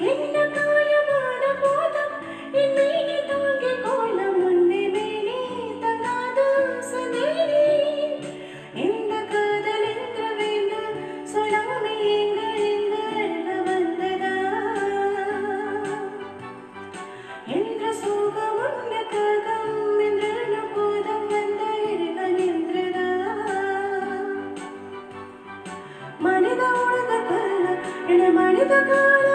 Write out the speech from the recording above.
என்ன காயமான போதும் என் மேனி தாங்கி கோலம் முன்னே மேனி தங்காது சந்தேனி இந்த காதல் என்று வேண்டு சொல்லாமே எங்க எங்க வந்ததா என்ற சோகம் உள்ள காகம் என்ற போதும் வந்த இருகன் என்றதா மனித உலக கல்ல என மனித கால